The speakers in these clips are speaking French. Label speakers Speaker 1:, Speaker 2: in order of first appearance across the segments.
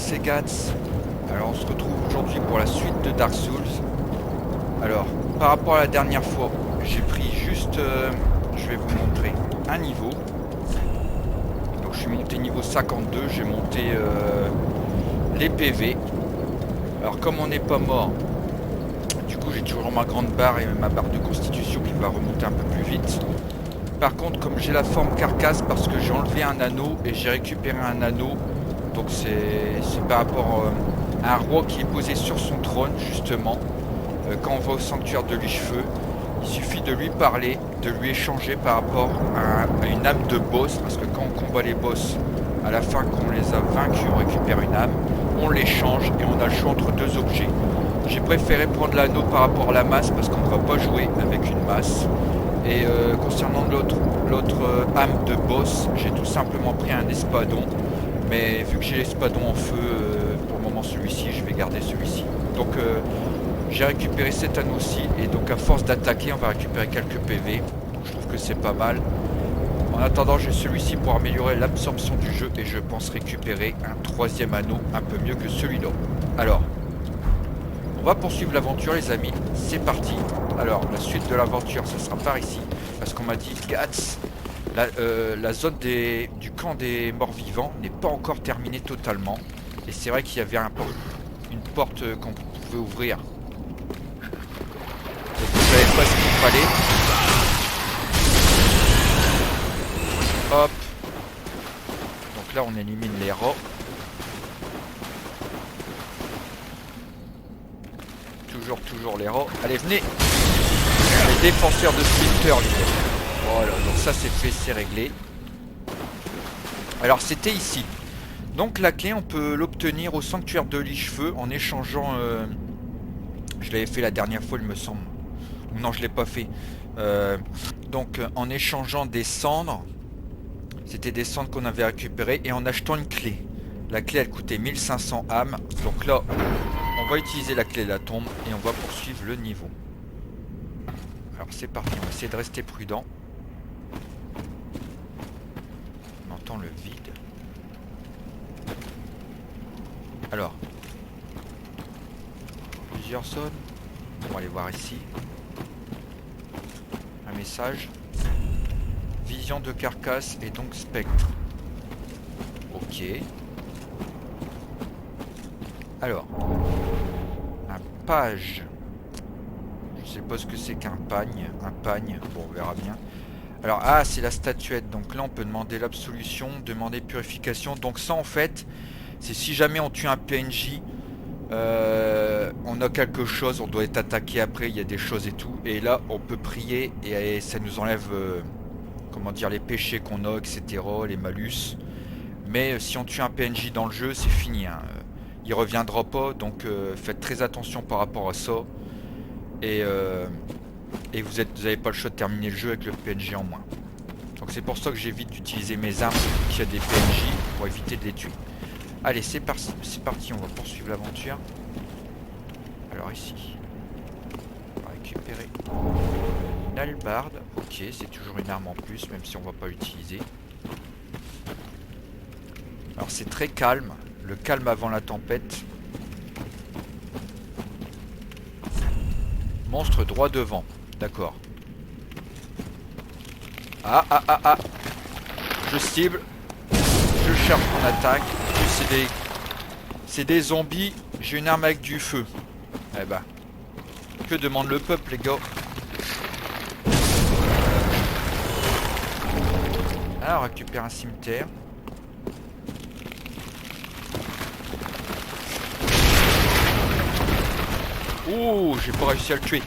Speaker 1: c'est Gats. Alors on se retrouve aujourd'hui pour la suite de Dark Souls. Alors, par rapport à la dernière fois, j'ai pris juste, je vais vous montrer un niveau. Donc je suis monté niveau 52, j'ai monté les PV. Alors comme on n'est pas mort, du coup j'ai toujours ma grande barre et ma barre de constitution qui va remonter un peu plus vite. Par contre, comme j'ai la forme carcasse parce que j'ai enlevé un anneau et j'ai récupéré un anneau, donc c'est par rapport à un roi qui est posé sur son trône justement. Quand on va au sanctuaire de Lich-Feu, il suffit de lui parler, de lui échanger par rapport à une âme de boss, parce que quand on combat les boss, à la fin quand on les a vaincus, on récupère une âme, on l'échange et on a le choix entre deux objets. J'ai préféré prendre l'anneau par rapport à la masse parce qu'on ne va pas jouer avec une masse. Et concernant l'autre âme de boss, j'ai tout simplement pris un espadon. Mais vu que j'ai l'espadon en feu, pour le moment celui-ci, je vais garder celui-ci. Donc j'ai récupéré cet anneau-ci. Et donc à force d'attaquer, on va récupérer quelques PV. Donc je trouve que c'est pas mal. En attendant, j'ai celui-ci pour améliorer l'absorption du jeu. Et je pense récupérer un troisième anneau un peu mieux que celui-là. Alors, on va poursuivre l'aventure les amis. C'est parti. Alors, la suite de l'aventure, ça sera par ici. Parce qu'on m'a dit, Gats, la zone du camp des morts-vivants n'est pas encore terminée totalement. Et c'est vrai qu'il y avait une porte qu'on pouvait ouvrir. Donc vous savez pas ce qu'il fallait. Hop. Donc là, on élimine les rats. Toujours les rats. Allez, venez. Les défenseurs de Splinter, les gars. Voilà, donc ça c'est fait, c'est réglé. Alors c'était ici. Donc la clé, on peut l'obtenir au sanctuaire de Lich-Feu en échangeant... je l'avais fait la dernière fois, il me semble. Ou non, je l'ai pas fait. Donc en échangeant des cendres. C'était des cendres qu'on avait récupérées. Et en achetant une clé. La clé, elle coûtait 1500 âmes. Donc là, on va utiliser la clé de la tombe. Et on va poursuivre le niveau. Alors c'est parti, on va essayer de rester prudent. On entend le vide. Alors, plusieurs zones. On va aller voir ici. Un message. Vision de carcasse et donc spectre. Ok. Alors, un page. Je sais pas ce que c'est qu'un pagne. Un pagne, bon on verra bien. Alors, ah c'est la statuette. Donc là on peut demander l'absolution, demander purification. Donc ça en fait, c'est si jamais on tue un PNJ, on a quelque chose, on doit être attaqué après, il y a des choses et tout. Et là on peut prier et ça nous enlève, comment dire, les péchés qu'on a, etc. Les malus. Mais si on tue un PNJ dans le jeu, c'est fini. Hein. Il reviendra pas, donc faites très attention par rapport à ça. Et vous n'avez pas le choix de terminer le jeu avec le PNJ en moins. Donc c'est pour ça que j'évite d'utiliser mes armes qui a des PNJ pour éviter de les tuer. Allez, c'est parti, on va poursuivre l'aventure. Alors ici, on va récupérer une hallebarde. Ok, c'est toujours une arme en plus, même si on va pas l'utiliser. Alors c'est très calme, le calme avant la tempête. Monstre droit devant, d'accord. Ah. Je cible. Je cherche mon attaque. C'est des zombies. J'ai une arme avec du feu. Eh ben. Que demande le peuple, les gars? Alors, on récupère un cimetière. Oh, j'ai pas réussi à le tuer.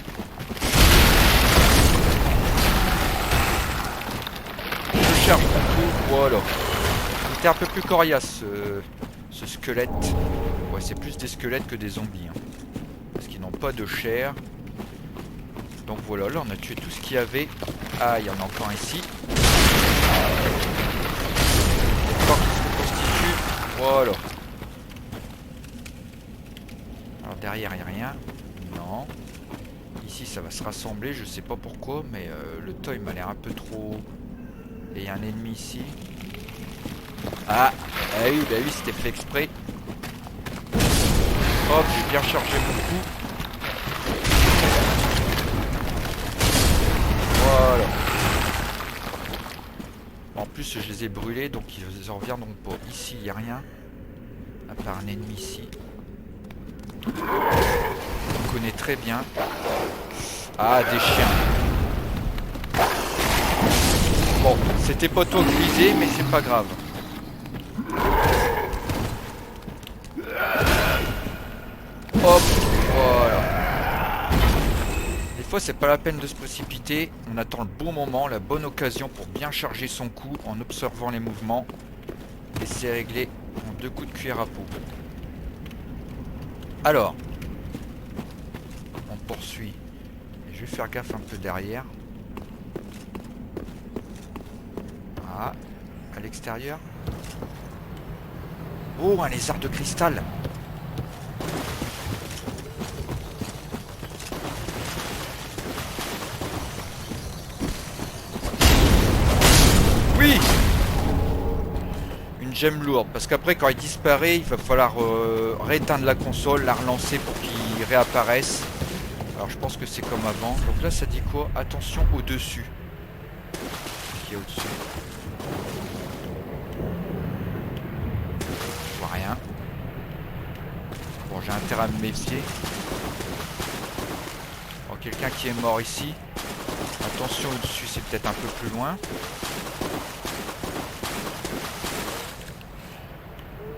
Speaker 1: Je cherche mon coup. Voilà. C'était un peu plus coriace ce squelette. Ouais, c'est plus des squelettes que des zombies. Hein. Parce qu'ils n'ont pas de chair. Donc voilà, là on a tué tout ce qu'il y avait. Ah, il y en a encore un ici. Les corps qui se constituent. Voilà. Alors derrière, il n'y a rien. Non. Ici, ça va se rassembler. Je sais pas pourquoi, mais le toy m'a l'air un peu trop... Et il y a un ennemi ici. Ah, bah oui, c'était fait exprès. Hop, j'ai bien chargé mon coup. Voilà. En plus, je les ai brûlés, donc ils en reviendront pas. Ici, il n'y a rien. À part un ennemi ici. On connaît très bien. Ah, des chiens. Bon, c'était pas tout grisé, mais c'est pas grave. Hop, voilà. Des fois, c'est pas la peine de se précipiter. On attend le bon moment, la bonne occasion pour bien charger son coup en observant les mouvements. Et c'est réglé en 2 coups de cuillère à peau. Alors, on poursuit. Et je vais faire gaffe un peu derrière. Ah, à l'extérieur. Oh, un lézard de cristal. Oui. Une gemme lourde, parce qu'après quand il disparaît, il va falloir rééteindre la console, la relancer pour qu'il réapparaisse. Alors je pense que c'est comme avant. Donc là ça dit quoi? Attention au-dessus. Qu'est-ce qu'il y a au-dessus? Je vois rien. Bon, j'ai intérêt à me méfier. Bon, quelqu'un qui est mort ici. Attention au-dessus, c'est peut-être un peu plus loin.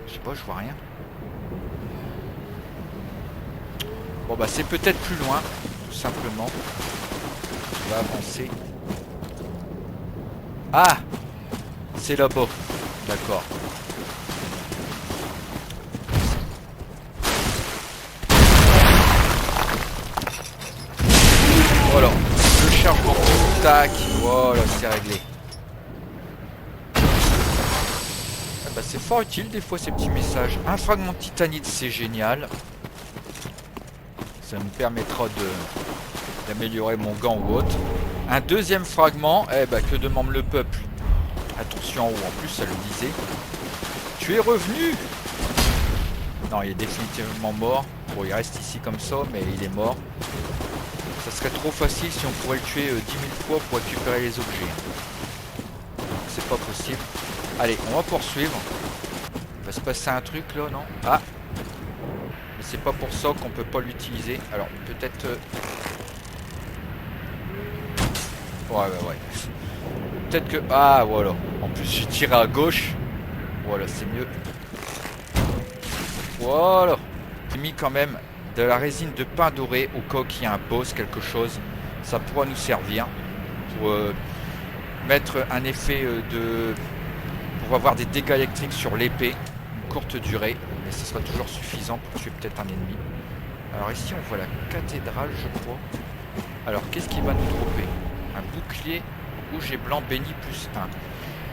Speaker 1: Je sais pas, je vois rien. Bon bah c'est peut-être plus loin, tout simplement. On va avancer. Ah! C'est là-bas. D'accord. Voilà. Je charge mon coup. Tac. Voilà, c'est réglé. Ah bah c'est fort utile des fois ces petits messages. Un fragment de titanite, c'est génial. Ça me permettra d'améliorer mon gant ou autre. Un deuxième fragment, eh ben, que demande le peuple? Attention en haut, en plus ça le disait. Tu es revenu? Non, il est définitivement mort. Bon, il reste ici comme ça, mais il est mort. Ça serait trop facile si on pourrait le tuer 10 000 fois pour récupérer les objets. C'est pas possible. Allez, on va poursuivre. Il va se passer un truc là, non? Ah! Mais c'est pas pour ça qu'on peut pas l'utiliser. Alors, peut-être... Ouais. Peut-être que... Ah, voilà. En plus, j'ai tiré à gauche. Voilà, c'est mieux. Voilà. J'ai mis quand même de la résine de pain doré au cas qu'il y a un boss, quelque chose. Ça pourra nous servir pour mettre un effet de... pour avoir des dégâts électriques sur l'épée. Une courte durée. Mais ce sera toujours suffisant pour tuer peut-être un ennemi. Alors ici, on voit la cathédrale, je crois. Alors, qu'est-ce qui va nous dropper? Un bouclier rouge et blanc béni plus 1.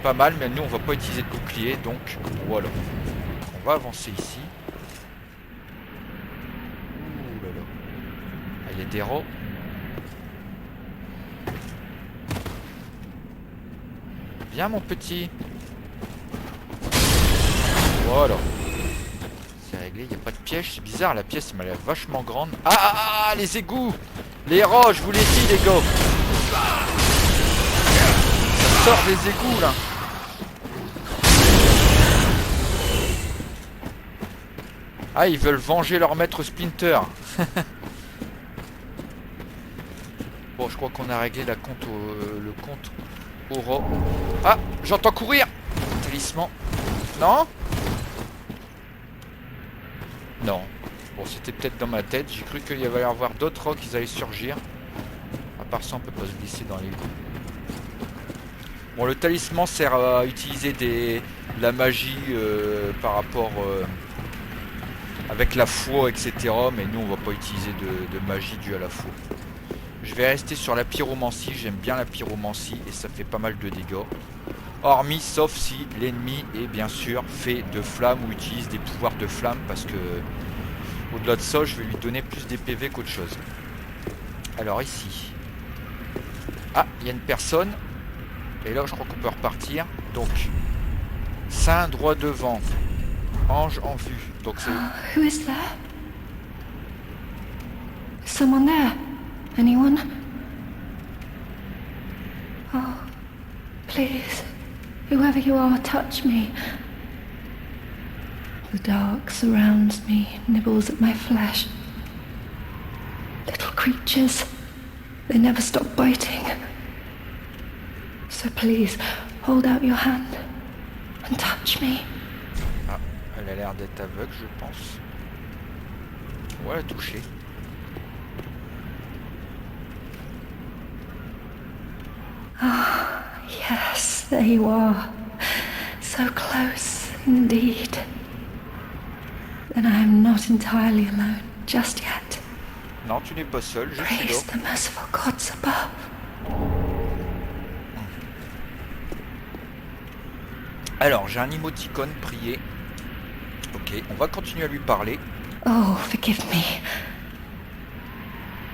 Speaker 1: Pas mal, mais nous on va pas utiliser de bouclier, donc voilà. On va avancer ici. Ouh là là. Ah, il y a des rats. Viens mon petit. Voilà. C'est réglé, il n'y a pas de piège, c'est bizarre, la pièce m'a l'air vachement grande. Ah, les égouts. Les rats, je vous l'ai dit les gars. Ça sort des égouts là. Ah, ils veulent venger leur maître Splinter. Bon, je crois qu'on a réglé le compte au rat. Ah, j'entends courir. Talisman. Non? Non. Bon, c'était peut-être dans ma tête. J'ai cru qu'il y avait avoir d'autres rats qui allaient surgir. À part ça, on peut pas se glisser dans les égouts. Bon, le talisman sert à utiliser de la magie par rapport avec la foi, etc. Mais nous, on va pas utiliser de magie due à la foi. Je vais rester sur la pyromancie. J'aime bien la pyromancie et ça fait pas mal de dégâts. Hormis, sauf si l'ennemi est bien sûr fait de flammes ou utilise des pouvoirs de flamme, parce que au-delà de ça, je vais lui donner plus des PV qu'autre chose. Alors ici. Ah, il y a une personne. Et là, je crois qu'on peut repartir. Donc, saint droit devant. Ange en vue. Donc c'est...
Speaker 2: Who is that? Someone there? Anyone? Oh, please. Whoever you are, touch me. The dark surrounds me, nibbles at my flesh. Little creatures. They never stop biting. So please, hold out your hand and touch me.
Speaker 1: Ah, elle a l'air d'être aveugle, je pense. On va la toucher.
Speaker 2: Ah, yes, there you are. So close, indeed. Then I am not entirely alone, just yet.
Speaker 1: Non, tu n'es pas seul, je suis
Speaker 2: Praise
Speaker 1: là.
Speaker 2: the merciful gods above.
Speaker 1: Alors, j'ai un émoticône, prier. Ok, on va continuer à lui parler.
Speaker 2: Oh, forgive me.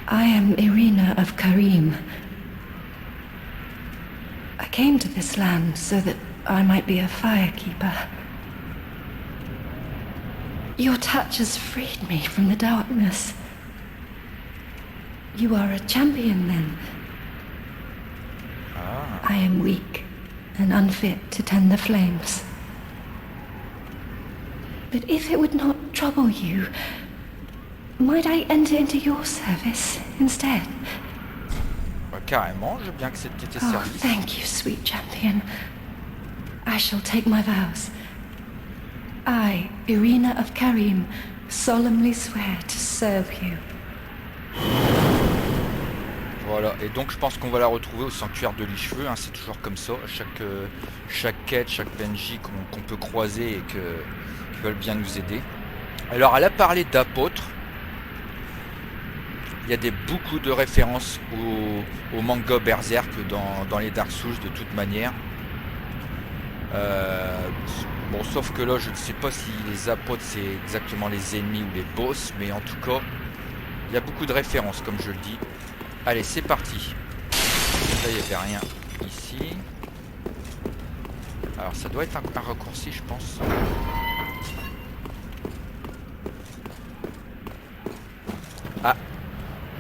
Speaker 2: I am Irina of Karim. I came to this land so that I might be a firekeeper. Your touch has freed me from the darkness. You are a champion, then.
Speaker 1: Ah,
Speaker 2: I am weak and unfit to tend the flames. But if it would not trouble you, might I enter into your service instead?
Speaker 1: carrément, je veux bien accepter tes
Speaker 2: Oh,
Speaker 1: services.
Speaker 2: thank you, sweet champion. I shall take my vows. I, Irina of Karim, solemnly swear to serve you.
Speaker 1: Voilà, et donc je pense qu'on va la retrouver au sanctuaire de Licheveux, hein, c'est toujours comme ça, chaque quête, chaque PNJ qu'on peut croiser et qui veulent bien nous aider. Alors elle a parlé d'apôtres, il y a beaucoup de références au manga Berserk dans les Dark Souls de toute manière. Bon, sauf que là je ne sais pas si les apôtres c'est exactement les ennemis ou les boss, mais en tout cas il y a beaucoup de références comme je le dis. Allez, c'est parti. Là, il n'y avait rien ici. Alors, ça doit être un raccourci, je pense. Ah,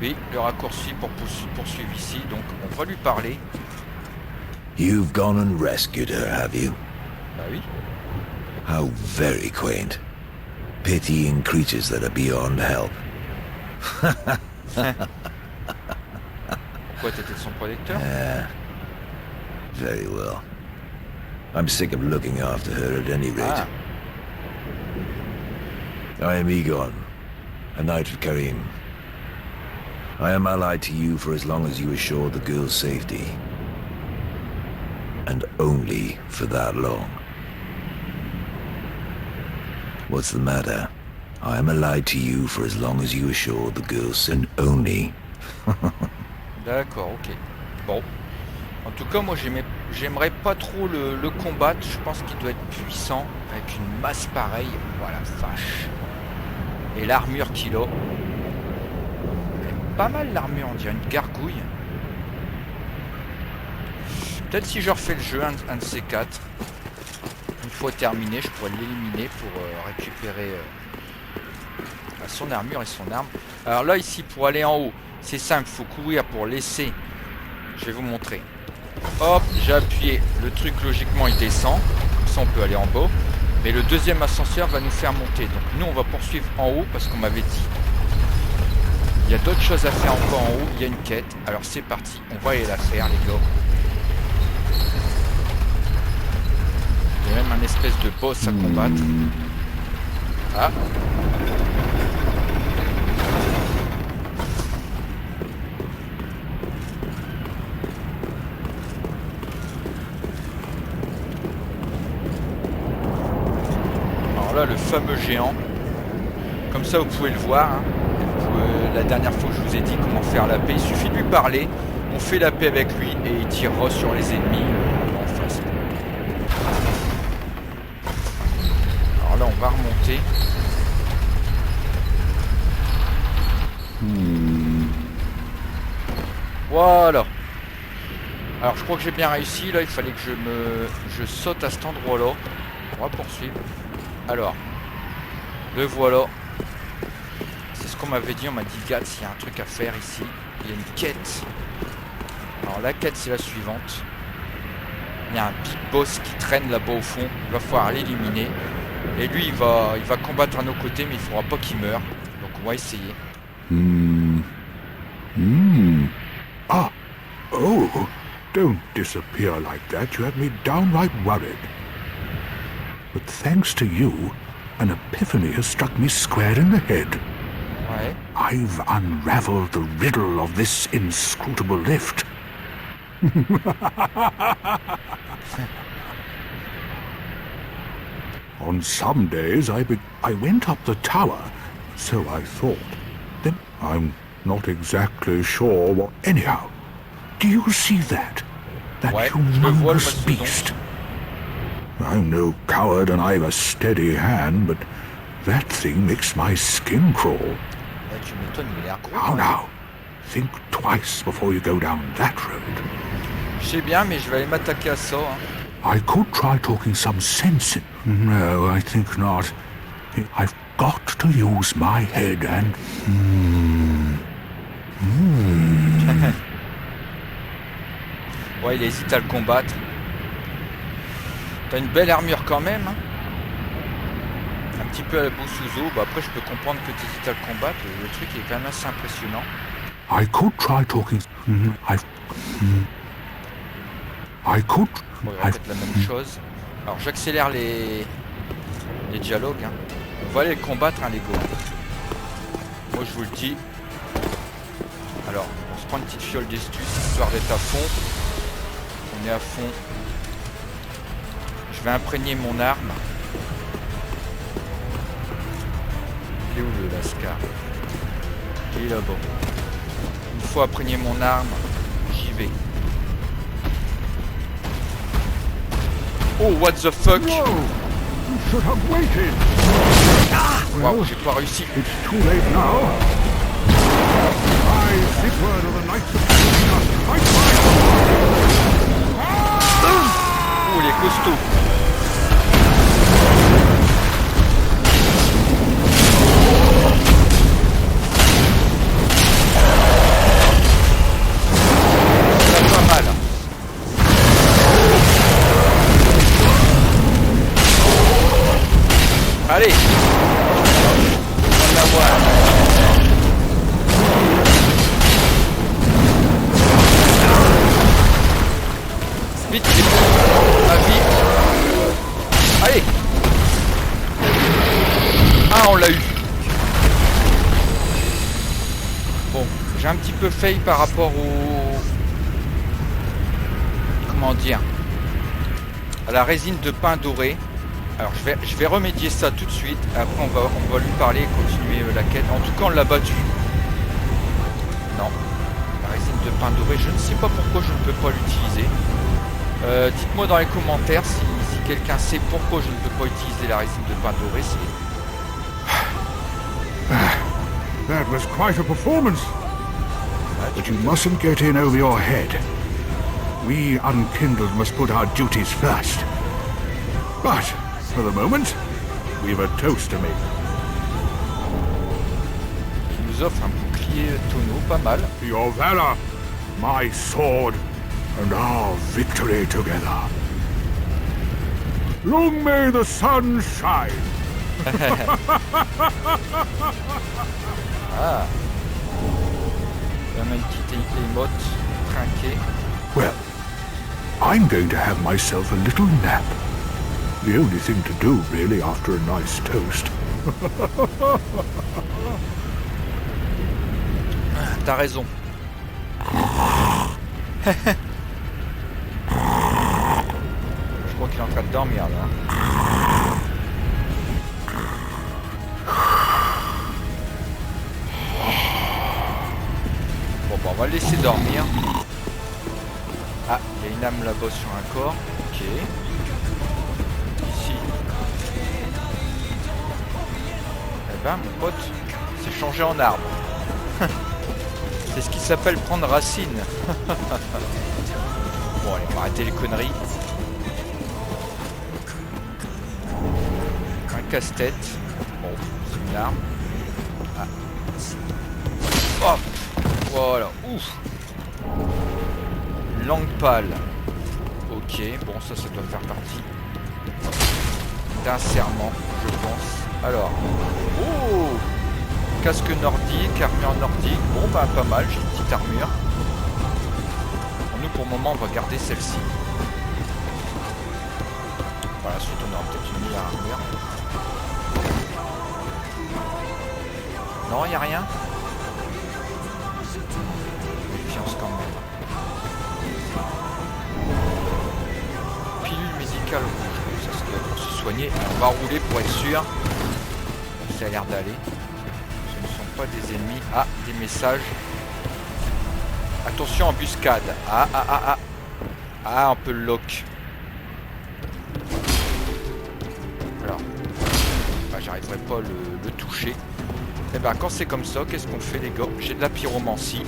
Speaker 1: oui, le raccourci pour poursuivre ici. Donc, on va lui parler.
Speaker 3: You've gone and rescued her, have you?
Speaker 1: Bah oui.
Speaker 3: How very quaint. Pitying creatures that are beyond help.
Speaker 1: Pourquoi t'étais son protecteur?
Speaker 3: Very well. I'm sick of looking after her at any rate.
Speaker 1: Ah,
Speaker 3: I am Egon, a knight of Karim. I am allied to you for as long as you assure the girl's safety. And only for that long. What's the matter? I am allied to you for as long as you assure the girl's and only.
Speaker 1: d'accord, ok. Bon. En tout cas, moi, j'aimerais pas trop le combattre. Je pense qu'il doit être puissant avec une masse pareille. Voilà, vache. Et l'armure qu'il a. Pas mal l'armure, on dirait une gargouille. Peut-être si je refais le jeu, un de ces quatre. Une fois terminé, je pourrais l'éliminer pour récupérer son armure et son arme. Alors là, ici, pour aller en haut, c'est simple, il faut courir pour laisser. Je vais vous montrer. Hop, j'ai appuyé. Le truc, logiquement, il descend. Comme ça, on peut aller en bas. Mais le deuxième ascenseur va nous faire monter. Donc nous, on va poursuivre en haut parce qu'on m'avait dit. Il y a d'autres choses à faire encore en haut. Il y a une quête. Alors c'est parti. On va aller la faire, les gars. Il y a même un espèce de boss à combattre. Ah. Le fameux géant, comme ça vous pouvez le voir, hein. La dernière fois je vous ai dit comment faire la paix, il suffit de lui parler, on fait la paix avec lui et il tirera sur les ennemis en face. Alors là on va remonter. Voilà. Alors je crois que j'ai bien réussi, là il fallait que je saute à cet endroit là. On va poursuivre. Alors, le voilà. C'est ce qu'on m'avait dit, on m'a dit, Gats, il y a un truc à faire ici. Il y a une quête. Alors la quête, c'est la suivante. Il y a un big boss qui traîne là-bas au fond. Il va falloir l'éliminer. Et lui, il va combattre à nos côtés, mais il ne faudra pas qu'il meure. Donc on va essayer.
Speaker 4: Ah. Oh. Don't disappear like that. You have me downright worried. But thanks to you, an epiphany has struck me square in the head.
Speaker 1: Ouais.
Speaker 4: I've unraveled the riddle of this inscrutable lift. On some days I went up the tower, so I thought. Then I'm not exactly sure what... Anyhow, do you see that? That
Speaker 1: Ouais, je le vois, le
Speaker 4: humongous
Speaker 1: mastodonte.
Speaker 4: beast. I'm no coward and I've a steady hand, but that thing makes my skin crawl.
Speaker 1: Ouais, tu m'étonnes, il a l'air gros.
Speaker 4: Now, now, think twice before you go down that road.
Speaker 1: Je sais bien, mais je vais aller m'attaquer à ça. Hein.
Speaker 4: I could try talking some sense in... No, I think not. I've got to use my head and...
Speaker 1: Ouais, il hésite à le combattre. T'as une belle armure quand même. Hein. Un petit peu à la Bosuzo. Bah après, je peux comprendre que t'hésites à le combattre. Le truc est quand même assez impressionnant.
Speaker 4: I could try talking... I could...
Speaker 1: Bon, il répète la même chose. Alors j'accélère les dialogues. Hein. On va aller le combattre, hein, les gars. Moi je vous le dis. Alors, on se prend une petite fiole d'astuce histoire d'être à fond. On est à fond. Je vais imprégner mon arme. Il est où le Lascar? Il est là-bas. Une fois imprégné mon arme, j'y vais. Oh, what the fuck?
Speaker 4: You should have waited.
Speaker 1: Waouh, j'ai pas réussi.
Speaker 4: It's too late now. I seek word of the Knights of Selena. Fight, fight!
Speaker 1: Oh, il est costaud. Ça va pas mal. Allez. On va l'avoir. Vite, vite. Ah, vite. Allez. Ah, on l'a eu. Bon, j'ai un petit peu fail par rapport au... Comment dire? À la résine de pain doré. Alors je vais remédier ça tout de suite. Après on va lui parler et continuer la quête. En tout cas on l'a battu. Non. La résine de pain doré, je ne sais pas pourquoi je ne peux pas l'utiliser. Dites-moi dans les commentaires si quelqu'un sait pourquoi je ne peux pas utiliser la résine de pain doré.
Speaker 4: That was quite a performance. But you mustn't get in over your head. We unkindled must put our duties first. But, for the moment, we've a toast to make.
Speaker 1: Qui nous offre un bouclier tonneau, pas mal.
Speaker 4: Your valor, my sword, and our victory together. Long may the sun shine.
Speaker 1: Ah. On a une petite émote trinquée.
Speaker 4: Well, I'm going to have myself a little nap. The only thing to do, really, after a nice toast.
Speaker 1: T'as raison. Je crois qu'il est en train de dormir là. Bon, on va le laisser dormir. Ah, il y a une âme là-bas sur un corps. Ok. Ici. Eh ben, mon pote s'est changé en arbre. C'est ce qui s'appelle prendre racine. Bon, allez, on va arrêter les conneries. Un casse-tête. Bon, c'est une arme. Ah. Langue pâle. Ok, bon ça doit faire partie d'un serment, je pense. Alors, oh, casque nordique, armure nordique. Bon bah pas mal, j'ai une petite armure. Bon, nous pour le moment on va garder celle-ci. Par la suite on aura peut-être une meilleure armure. Non, il n'y a rien. Méfiance quand même. Pilule médicale rouge. Ça doit être pour se soigner. On va rouler pour être sûr. Ça a l'air d'aller. Ce ne sont pas des ennemis. Ah, des messages. Attention, embuscade. Ah, on peut le lock. Alors. Bah, j'arriverai pas à le toucher. Et ben quand c'est comme ça, qu'est-ce qu'on fait les gars? J'ai de la pyromancie.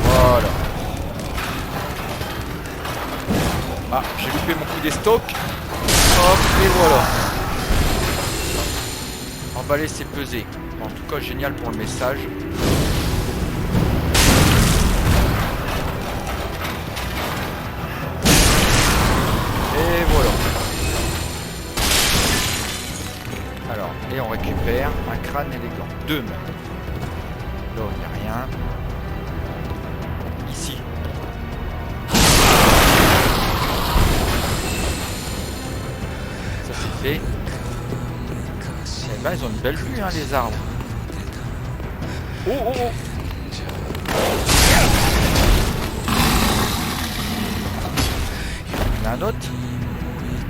Speaker 1: Voilà. Ah, j'ai loupé mon coup d'estoc. Hop, et voilà. On va laisser peser. En tout cas, génial pour le message. Et voilà. Alors, et on récupère un crâne élégant. 2 même. Là, il n'y a rien. Ici. Ça c'est fait. Eh ben, ils ont une belle vue, hein, les arbres. Oh, oh, oh. Il y en a un autre.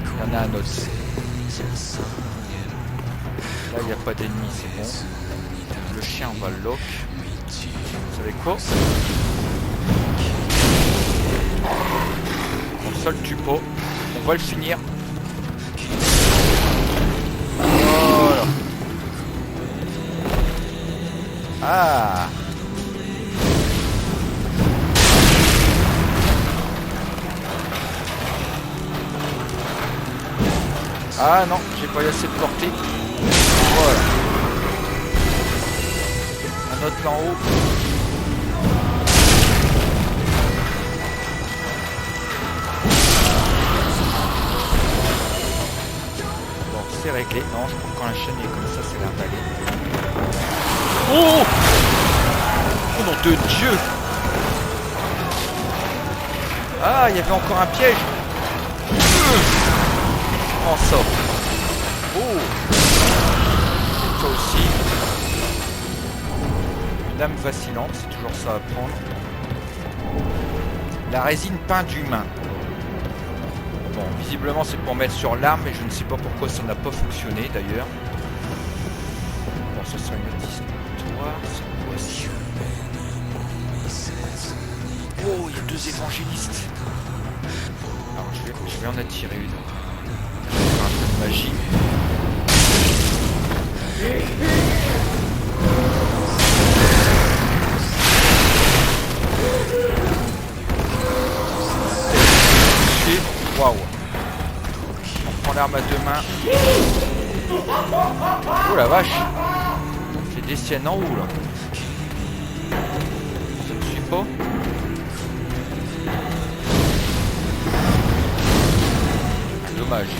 Speaker 1: Il y en a un autre. Là, il n'y a pas d'ennemis, c'est bon. Le chien, on va le lock. Vous savez quoi? On ne le tue pas. On va le finir. Voilà. Ah! Ah non, j'ai pas eu assez de portée. Voilà. Un autre là en haut. Bon, c'est réglé. Non, je trouve que quand la chaîne est comme ça, c'est l'air d'aller. Oh! Oh nom de Dieu! Ah, il y avait encore un piège. Prends ça. Oh! Et toi aussi. Une dame vacillante, c'est toujours ça à prendre. La résine peint d'humain. Bon, visiblement c'est pour mettre sur l'arme, mais je ne sais pas pourquoi ça n'a pas fonctionné d'ailleurs. Bon, ça sera une autre histoire. C'est quoi ça? Oh, il y a 2 évangélistes. Alors je vais en attirer une. Je vais faire un peu de magie. Waouh. On prend l'arme à 2 mains. Oh la vache. On fait des siennes en haut là. Ça ne suit pas. Dommage.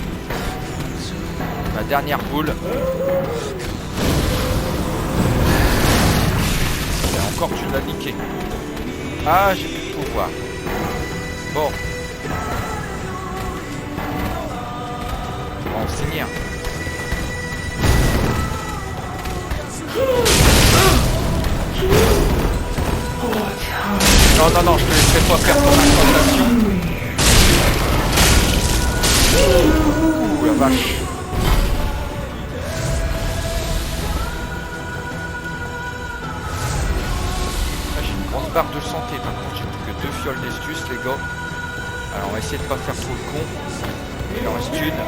Speaker 1: Ma dernière boule. Et encore tu l'as niqué. Ah, j'ai plus de pouvoir. Bon. On va finir. Non, non, non, je te laisserai pas faire ton incantation. Ouh, la vache. J'ai une grande barre de santé, par contre j'ai plus que 2 fioles d'estus les gars. Alors on va essayer de pas faire trop le con. Il en reste une.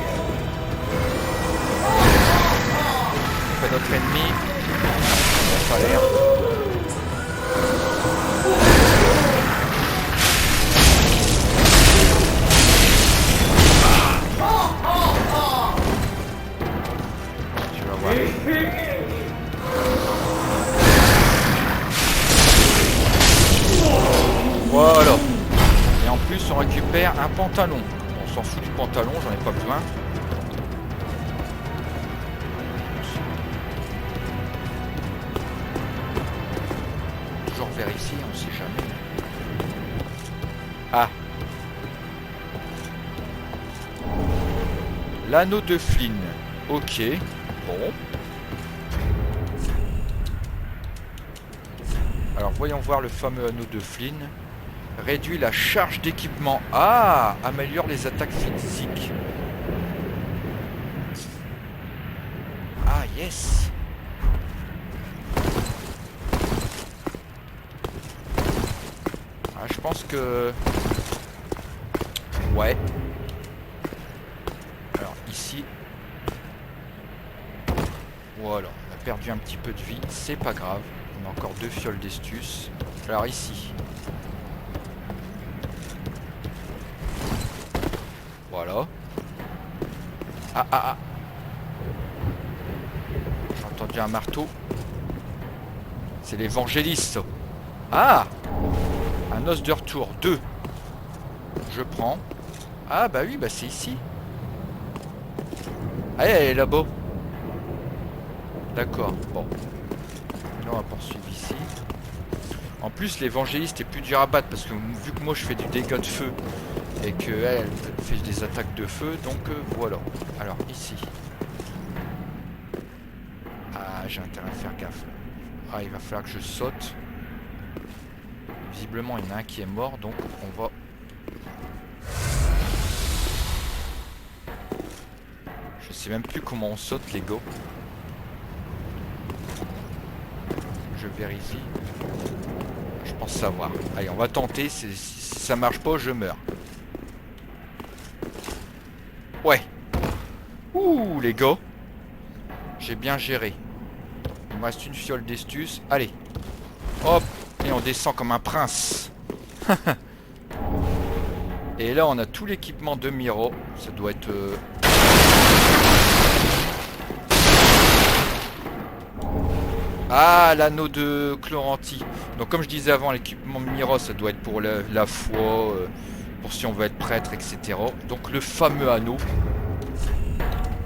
Speaker 1: On fait notre ennemi. Ça a l'air. Tu vas voir. Voilà. Et en plus, on récupère un pantalon. On s'en fout du pantalon, j'en ai pas besoin. Toujours vers ici, on sait jamais. Ah. L'anneau de Flynn. Ok. Bon. Alors voyons voir le fameux anneau de Flynn. Réduit la charge d'équipement. Ah, améliore les attaques physiques. Ah, yes. Ah, je pense que... Ouais. Alors, ici... Voilà, on a perdu un petit peu de vie. C'est pas grave. On a encore 2 fioles d'estus. Alors, ici... Voilà. Ah ah ah. J'ai entendu un marteau. C'est l'évangéliste. Ah. Un os de retour. 2. Je prends. Ah bah oui, bah c'est ici. Ah, elle est là-bas. D'accord. Bon. Là on va poursuivre ici. En plus l'évangéliste est plus dur à battre parce que vu que moi je fais du dégât de feu et qu'elle fait des attaques de feu, donc voilà. Alors ici. Ah, j'ai intérêt à faire gaffe. Ah, il va falloir que je saute. Visiblement il y en a un qui est mort, donc on va... Je sais même plus comment on saute les gars. Je vérifie. Je pense savoir. Allez, on va tenter. Si ça marche pas, je meurs. Ouais. Ouh, les gars. J'ai bien géré. Il me reste une fiole d'estus. Allez. Hop. Et on descend comme un prince. Et là, on a tout l'équipement de Miro. Ça doit être... Ah, l'anneau de Chloranti. Donc comme je disais avant, l'équipement Miro, ça doit être pour la foi, pour si on veut être prêtre, etc. Donc le fameux anneau.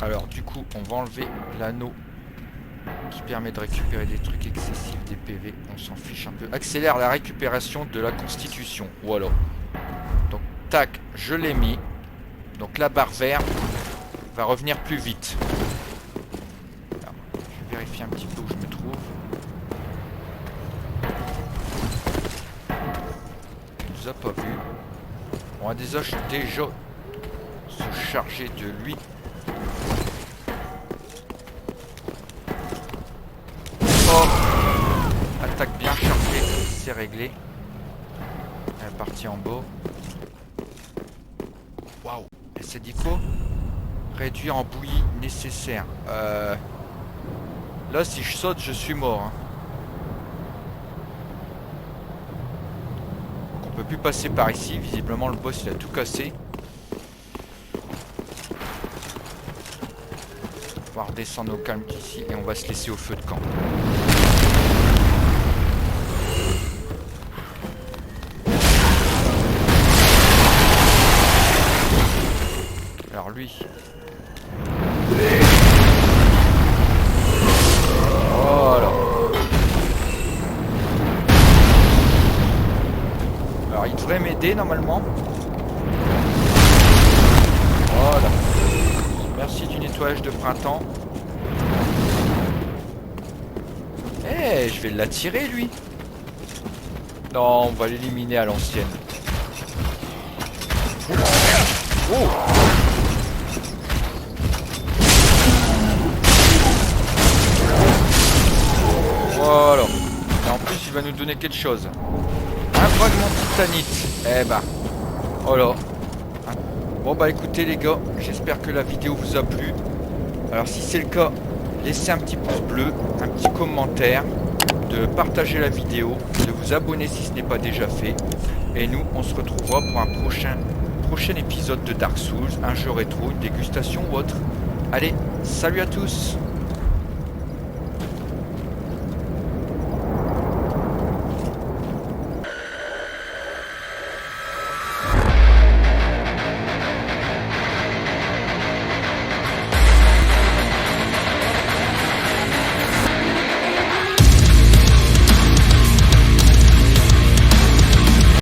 Speaker 1: Alors du coup, on va enlever l'anneau qui permet de récupérer des trucs excessifs, des PV. On s'en fiche un peu. Accélère la récupération de la constitution. Voilà. Donc tac, je l'ai mis. Donc la barre verte va revenir plus vite. Alors, je vais vérifier un petit peu où je me trouve. Il nous a pas vu. On va déjà se charger de lui. Oh, attaque bien chargée, c'est réglé. Elle est partie en bas. Waouh, elle s'est dit quoi? Réduire en bouillie nécessaire. Là, si je saute, je suis mort. Hein. Donc, on peut plus passer par ici. Visiblement, le boss il a tout cassé. On va redescendre au calme ici et on va se laisser au feu de camp. Alors lui. Voilà. Alors il devrait m'aider normalement. Voilà. Merci du nettoyage de printemps. Eh, je vais l'attirer lui. Non, on va l'éliminer à l'ancienne. Oh. Voilà. Et en plus, il va nous donner quelque chose. Un fragment titanite. Eh bah. Voilà. Bon bah écoutez les gars, j'espère que la vidéo vous a plu. Alors si c'est le cas, laissez un petit pouce bleu, un petit commentaire, de partager la vidéo, de vous abonner si ce n'est pas déjà fait. Et nous, on se retrouvera pour un prochain épisode de Dark Souls, un jeu rétro, une dégustation ou autre. Allez, salut à tous!